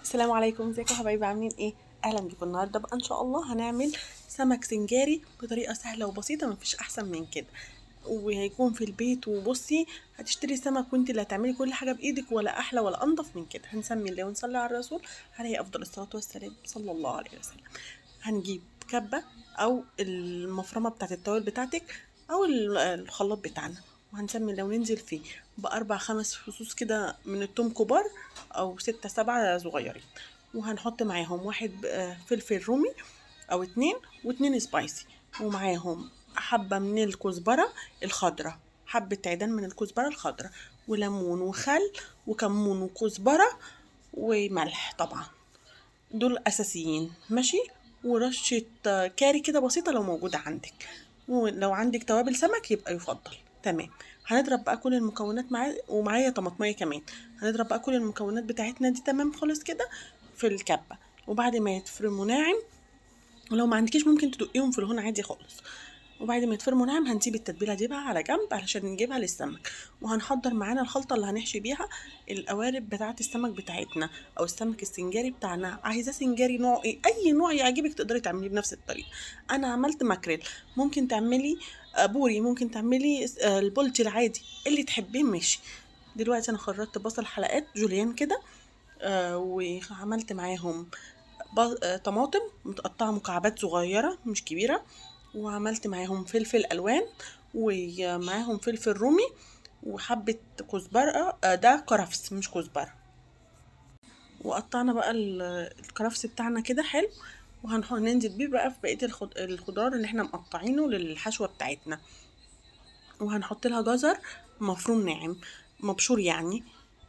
السلام عليكم، ازيكم يا حبايبي؟ عاملين ايه؟ اهلا بيكم. النهارده بقى ان شاء الله هنعمل سمك سنجاري بطريقه سهله وبسيطه، مفيش احسن من كده. وهيكون في البيت. وبصي، هتشتري سمك وانت اللي هتعملي كل حاجه بايدك، ولا احلى ولا انضف من كده. هنسمي الله ونصلي على الرسول عليه افضل الصلاه والسلام صلى الله عليه وسلم. هنجيب كبه او المفرمه بتاعت التوابل بتاعتك، او الخلاط بتاعنا، وهنسمي الله وننزل فيه بأربع خمس فصوص كده من التوم كبار، أو ستة سبعة صغيرين. وهنحط معاهم واحد فلفل رومي أو اتنين، واتنين سبايسي. ومعاهم حبة من الكزبرة الخضرة، حبة عيدان من الكزبرة الخضرة، وليمون وخل وكمون وكزبرة وملح طبعا. دول اساسيين، ماشي. ورشة كاري كده بسيطة لو موجودة عندك، ولو عندك توابل سمك يبقى يفضل. تمام. هنضرب بقى كل المكونات ومعايا طماطمية كمان. هنضرب بقى كل المكونات بتاعتنا دي تمام خالص كده في الكبة. وبعد ما يتفرموا ناعم، ولو ما عندكيش ممكن تدقيهم في الهون عادي خالص. وبعد ما يتفرموا ناعم هنسيب التتبيله دي بقى على جنب علشان نجيبها للسمك. وهنحضر معانا الخلطه اللي هنحشي بيها القوارب بتاعه السمك بتاعتنا، او السمك السنجاري بتاعنا. عايزاه سنجاري نوع ايه؟ اي نوع يعجبك تقدري تعمليه بنفس الطريقه. انا عملت ماكريل، ممكن تعملي بوري، ممكن تعملي البولتي العادي اللي تحبيه، ماشي. دلوقتي انا خرطت بصل حلقات جوليان كده، وعملت معاهم طماطم متقطعة مكعبات صغيرة مش كبيرة. وعملت معاهم فلفل ألوان، ومعاهم فلفل رومي، وحبة كزبرة، ده كرفس مش كزبرة. وقطعنا بقى الكرفس بتاعنا كده حلو. وهننزل بيه بقى في بقية الخضار اللي احنا مقطعينه للحشوة بتاعتنا. وهنحط لها جزر مفروم ناعم، مبشور يعني.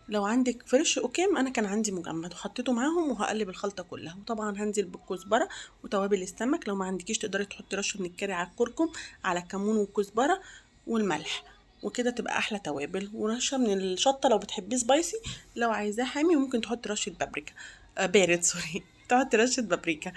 لو عندك فريش اوكي، انا كان عندي مجمد وحطيته معاهم. وهقلب الخلطه كلها. وطبعا هنزل بالكزبره وتوابل السمك. لو ما عندكيش تقدري تحطي رشه من الكاري على الكركم، على الكمون والكزبره والملح. وكده تبقى احلى توابل. ورشه من الشطه لو بتحبيه سبايسي. لو عايزاه حامي ممكن تحطي رشه بابريكا، بارد سوري تحطي رشه بابريكا.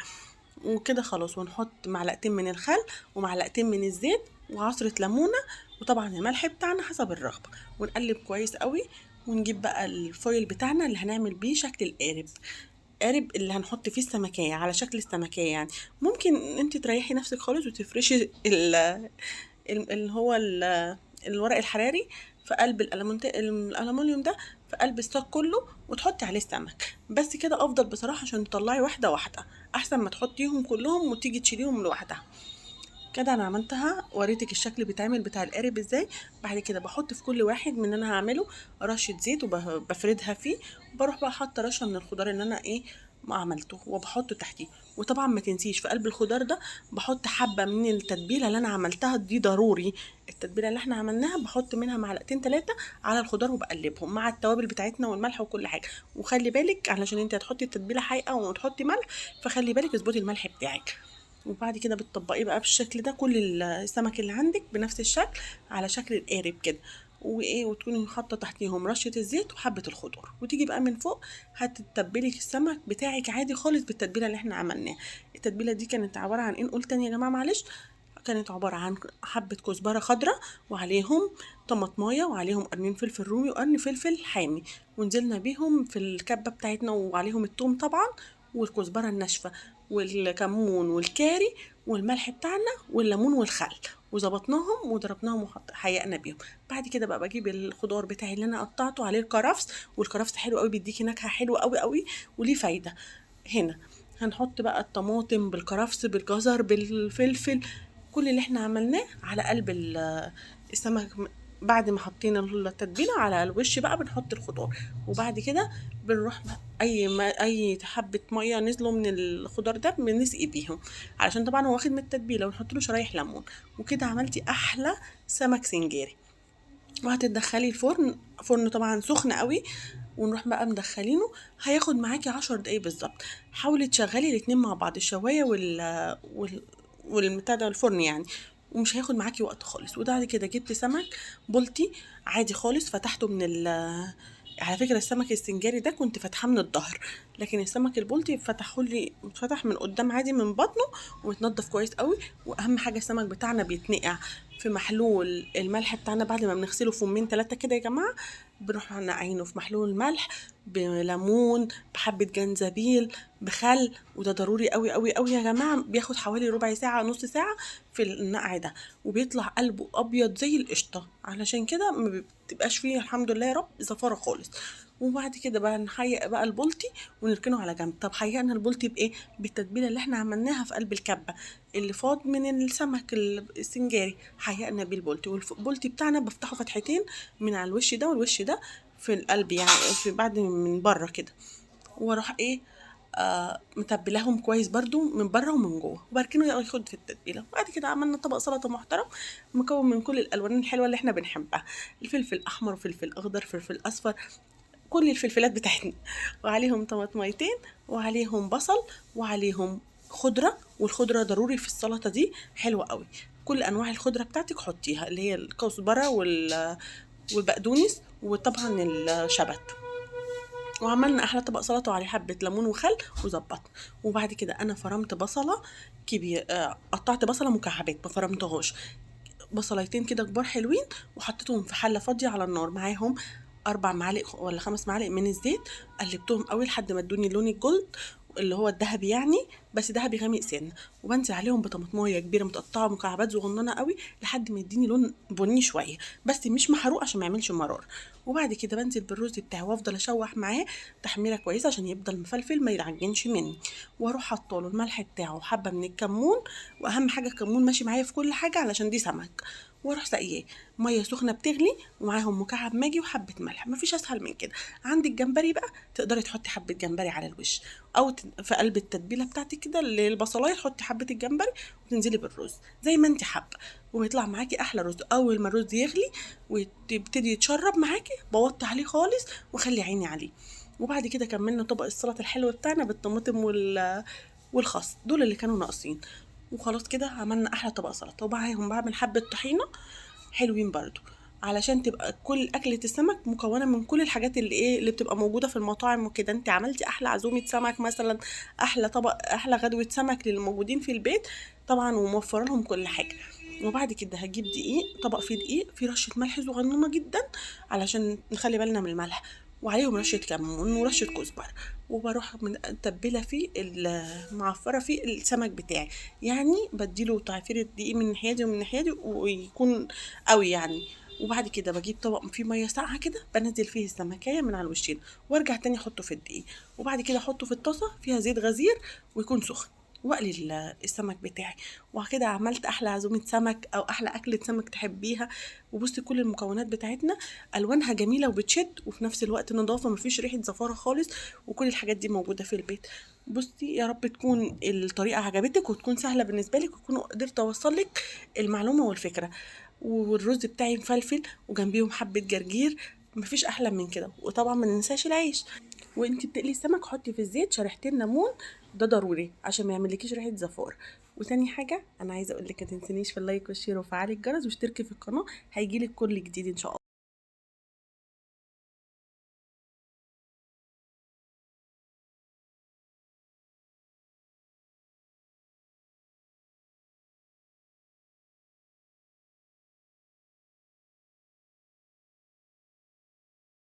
وكده خلاص. ونحط معلقتين من الخل ومعلقتين من الزيت وعصرة ليمونة، وطبعا الملح بتاعنا حسب الرغبة. ونقلب كويس قوي. ونجيب بقى الفويل بتاعنا اللي هنعمل بيه شكل القارب، قارب اللي هنحط فيه السمكية على شكل السمكية يعني. ممكن انت تريحي نفسك خالص وتفرشي اللي هو الورق الحراري في قلب الألمونيوم ده، في قلب الصاج كله، وتحطي عليه السمك. بس كده افضل بصراحة، عشان تطلعي واحدة واحدة احسن ما تحطيهم كلهم وتيجي تشيليهم لوحدها. كده انا عملتها، وريتك الشكل بيتعمل بتاع القارب ازاي. بعد كده بحط في كل واحد من اللي انا هعمله رشه زيت وبفردها فيه. وبروح بقى حاطه رشه من الخضار اللي انا ما عملته وبحطه تحتيه. وطبعا ما تنسيش في قلب الخضار ده بحط حبه من التتبيله اللي انا عملتها دي، ضروري. التتبيله اللي احنا عملناها بحط منها معلقتين ثلاثه على الخضار، وبقلبهم مع التوابل بتاعتنا والملح وكل حاجه. وخلي بالك علشان انت هتحطي التتبيله حقيقه وتحطي ملح، فخلي بالك اظبطي الملح بتاعك. وبعد كده بتطبقيه بقى بالشكل ده كل السمك اللي عندك بنفس الشكل على شكل القارب كده. وتكوني حاطه تحتيهم رشه الزيت وحبه الخضار. وتيجي بقى من فوق هتتبلي السمك بتاعك عادي خالص بالتتبيله اللي احنا عملناها. التتبيله دي كانت عباره عن ايه؟ نقول تاني يا جماعه معلش. كانت عبارة عن حبة كزبرة خضراء، وعليهم طماطماية، وعليهم قرنين فلفل رومي وقرن فلفل حامي. ونزلنا بيهم في الكبة بتاعتنا، وعليهم التوم طبعا، والكزبرة الناشفة، والكمون والكاري، والملح بتاعنا، والليمون والخل. وظبطناهم وضربناهم وحيقنا بيهم. بعد كده بقى بجيب الخضار بتاعي اللي انا قطعته عليه الكرفس. والكرفس حلو قوي، بيديكي نكهة حلوة قوي قوي وليه فايدة. هنا هنحط بقى الطماطم بالكرفس بالجزر بالفلفل، كل اللي احنا عملناه على قلب السمك. بعد ما حطينا التتبيله على الوش بقى بنحط الخضار. وبعد كده بنروح اي حبه ميه نزلوا من الخضار ده بنسقي بيهم، علشان طبعا هو واخد من التتبيله. ونحط له شرايح ليمون. وكده عملتي احلى سمك سنجاري. وهتدخلي الفرن، فرن طبعا سخن قوي. ونروح بقى مدخلينه. هياخد معاكي 10 دقايق بالظبط. حاولي تشغلي الاتنين مع بعض، الشوايه والبتاع ده الفرن يعني. ومش هياخد معاكي وقت خالص. وبعد كده جبت سمك بلطي عادي خالص، فتحته من على فكره السمك السنجاري ده كنت فاتحاه من الظهر، لكن السمك البلطي فتح من قدام عادي من بطنه. ومتنضف كويس قوي. واهم حاجه السمك بتاعنا بيتنقع في محلول الملح بتاعنا بعد ما بنغسله فمين 3 كده يا جماعه. بنروح نقعينه في محلول الملح بليمون، بحبة جنزبيل، بخل. وده ضروري قوي قوي قوي يا جماعة، بياخد حوالي ربع ساعة نص ساعة في النقع ده، وبيطلع قلبه ابيض زي القشطة، علشان كده ما بتبقاش فيه الحمد لله يا رب زفارة خالص. وبعد كده بقى نحيق بقى البلطي ونركنه على جنب. طب حيقنا البلطي بايه؟ بالتتبيله اللي احنا عملناها في قلب الكبه اللي فاض من السمك السنجاري، حيقنا بيه البلطي. والبلطي بتاعنا بفتحه فتحتين من على الوش ده والوش ده في القلب، يعني في بعد من بره كده، واروح ايه متبلاهم كويس برضو من بره ومن جوه، وبركنه ياخد في التتبيله. وبعد كده عملنا طبق سلطه محترم مكون من كل الالوان الحلوه اللي احنا بنحبها، الفلفل احمر وفلفل اخضر فلفل اصفر، كل الفلفلات بتاعتنا، وعليهم طماطميتين، وعليهم بصل، وعليهم خضرة. والخضرة ضروري في السلطة دي، حلوة قوي. كل انواع الخضرة بتاعتك حطيها، اللي هي الكزبرة والبقدونس وطبعا الشبت. وعملنا احلى طبق سلطه وعليه حبه ليمون وخل وظبطنا. وبعد كده انا فرمت بصله كبير، قطعت بصله مكعبات ما فرمتهاش، بصلايتين كده كبار حلوين، وحطيتهم في حله فاضيه على النار معاهم 4 معالق ولا 5 معالق من الزيت. قلبتهم قوي لحد ما ادوني لون الجولد اللي هو الذهبي يعني، بس ذهبي غامق سن. وبنزل عليهم بطماطمايه كبيره متقطعه مكعبات صغننه قوي لحد ما يديني لون بني شويه، بس مش محروق عشان ما يعملش مرار. وبعد كده بنزل بالرز بتاعي وافضل اشوح معاه تحميره كويسه عشان يفضل مفلفل ما يعجنش مني. واروح حاطه له الملح بتاعه وحبه من الكمون، واهم حاجه الكمون ماشي معايا في كل حاجه علشان دي سمك. واروح ساقياه ميه سخنه بتغلي ومعاهم مكعب ماجي وحبه ملح، مفيش اسهل من كده. عندك جمبري بقى تقدري تحطي حبه جمبري على الوش، او في قلب التتبيله بتاعتك كده اللي البصلايه تحطي حبه الجمبري وتنزلي بالرز زي ما انت حابه، ويطلع معاكي احلى رز. اول ما الرز يغلي ويبتدي يتشرب معاكي بوطي عليه خالص وخلي عيني عليه. وبعد كده كملنا طبق السلطه الحلو بتاعنا بالطماطم والخس، دول اللي كانوا ناقصين. وخلاص كده عملنا احلى طبق سلطه، ومعاهم بعمل حبه طحينه حلوين برضو، علشان تبقى كل اكلة السمك مكونة من كل الحاجات اللي ايه اللي بتبقى موجودة في المطاعم وكده. انت عملتي احلى عزومة سمك مثلا، احلى طبق، احلى غدوة سمك للموجودين في البيت طبعا، وموفره لهم كل حاجة. وبعد كده هجيب دقيق، طبق فيه دقيق فيه رشة ملح صغنونة جدا علشان نخلي بالنا من الملح، وعليهم رشة كمون ورشة كزبر. وبروح متبلة فيه معفرة فيه السمك بتاعي، يعني بديله تعفير الدقيق من الناحية دي ومن الناحية دي ويكون قوي يعني. وبعد كده بجيب طبق فيه ميه ساقعه كده بنزل فيه السمكيه من على الوشين، وارجع تاني احطه في الدقيق. وبعد كده احطه في الطاسه فيها زيت غزير ويكون سخن، واقلي السمك بتاعي. وكده عملت احلى عزومه سمك او احلى اكله سمك تحبيها. وبصي كل المكونات بتاعتنا الوانها جميله وبتشد، وفي نفس الوقت نظافه مفيش ريحه زفاره خالص، وكل الحاجات دي موجوده في البيت. بصي يا رب تكون الطريقه عجبتك وتكون سهله بالنسبه لك، وتكون قدرت اوصل لك المعلومه والفكره. والرز بتاعي مفلفل وجنبيهم حبه جرجير، مفيش احلى من كده. وطبعا ما ننساش العيش. وانتي بتقلي السمك حطي في الزيت شريحتين ليمون، ده ضروري عشان ما يعملكيش ريحه زفار. وتاني حاجه انا عايزه اقول لك ما تنسينيش في اللايك والشير وفعلي الجرس واشتركي في القناه، هيجيلك كل جديد ان شاء الله.